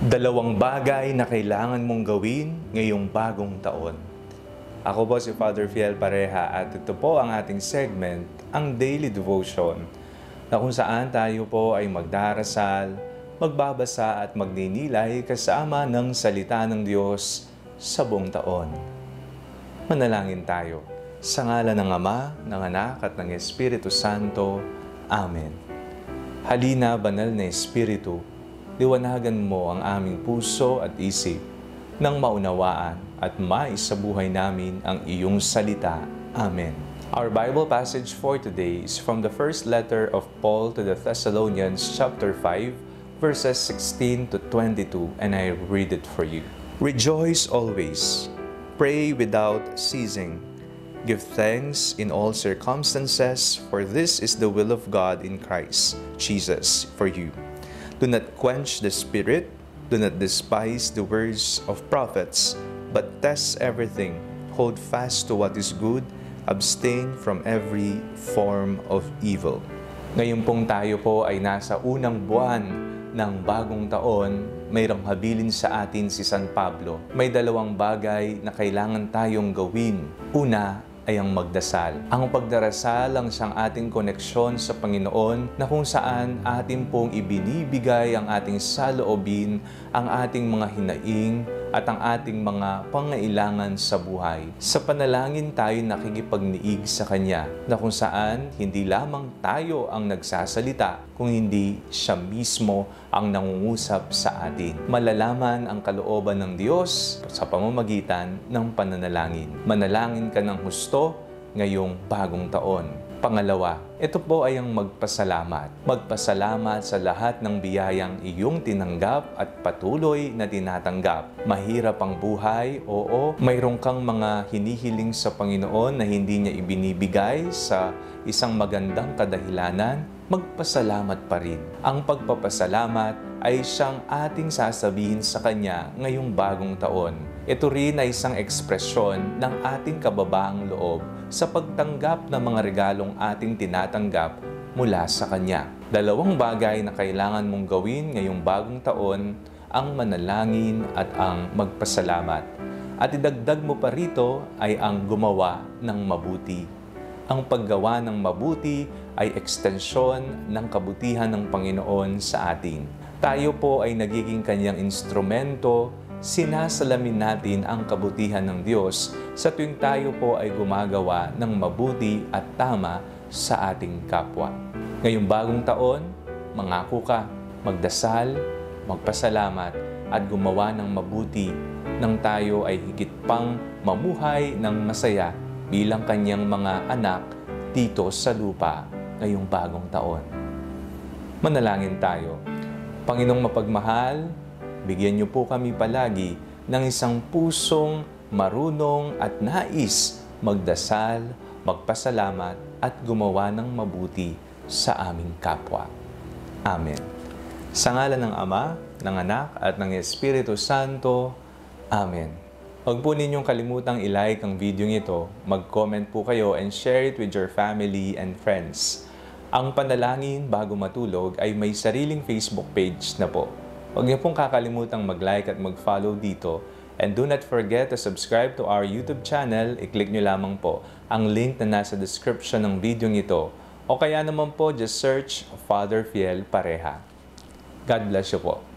Dalawang bagay na kailangan mong gawin ngayong bagong taon. Ako po si Father Fiel Pareha at ito po ang ating segment, ang Daily Devotion, na kung saan tayo po ay magdarasal, magbabasa at magninilay kasama ng salita ng Diyos sa buong taon. Manalangin tayo. Sa ngalan ng Ama, ng Anak at ng Espiritu Santo. Amen. Halina, banal na Espiritu, liwanagan mo ang aming puso at isip nang maunawaan at maisabuhay namin ang iyong salita. Amen. Our Bible passage for today is from the first letter of Paul to the Thessalonians chapter 5, verses 16 to 22, and I read it for you. Rejoice always, pray without ceasing, give thanks in all circumstances, for this is the will of God in Christ Jesus for you. Do not quench the Spirit, do not despise the words of prophets, but test everything, hold fast to what is good, abstain from every form of evil. Ngayon pong tayo po ay nasa unang buwan ng bagong taon, mayroong habilin sa atin si San Pablo. May dalawang bagay na kailangan tayong gawin. Una ay ang magdasal. Ang pagdarasal ang siyang ating koneksyon sa Panginoon na kung saan atin pong ibinibigay ang ating saloobin, ang ating mga hinaing at ang ating mga pangailangan sa buhay. Sa panalangin tayo nakikipagniig sa Kanya na kung saan hindi lamang tayo ang nagsasalita kung hindi siya mismo ang nangungusap sa atin. Malalaman ang kalooban ng Diyos sa pamamagitan ng pananalangin. Manalangin ka ng husto ngayong bagong taon. Pangalawa, ito po ay ang magpasalamat. Magpasalamat sa lahat ng biyayang iyong tinanggap at patuloy na tinatanggap. Mahirap ang buhay, oo. Mayroon kang mga hinihiling sa Panginoon na hindi niya ibinibigay sa isang magandang kadahilanan. Magpasalamat pa rin. Ang pagpapasalamat ay siyang ating sasabihin sa Kanya ngayong bagong taon. Ito rin ay isang ekspresyon ng ating kababaang loob sa pagtanggap ng mga regalong ating tinatanggap mula sa Kanya. Dalawang bagay na kailangan mong gawin ngayong bagong taon, ang manalangin at ang magpasalamat. At idagdag mo pa rito ay ang gumawa ng mabuti. Ang paggawa ng mabuti ay ekstensyon ng kabutihan ng Panginoon sa atin. Tayo po ay nagiging Kanyang instrumento, sinasalamin natin ang kabutihan ng Diyos sa tuwing tayo po ay gumagawa ng mabuti at tama sa ating kapwa. Ngayong bagong taon, mangako ka, magdasal, magpasalamat at gumawa ng mabuti nang tayo ay higit pang mamuhay ng masaya bilang Kanyang mga anak dito sa lupa ngayong bagong taon. Manalangin tayo. Panginoong mapagmahal, bigyan niyo po kami palagi ng isang pusong marunong at nais magdasal, magpasalamat at gumawa ng mabuti sa aming kapwa. Amen. Sa ngalan ng Ama, ng Anak at ng Espiritu Santo. Amen. Huwag po ninyong kalimutang i-like ang video ito, mag-comment po kayo and share it with your family and friends. Ang panalangin bago matulog ay may sariling Facebook page na po. Huwag niyo pong kakalimutang mag-like at mag-follow dito. And do not forget to subscribe to our YouTube channel. I-click nyo lamang po ang link na nasa description ng video ito. O kaya naman po, just search Father Fiel Pareha. God bless you po.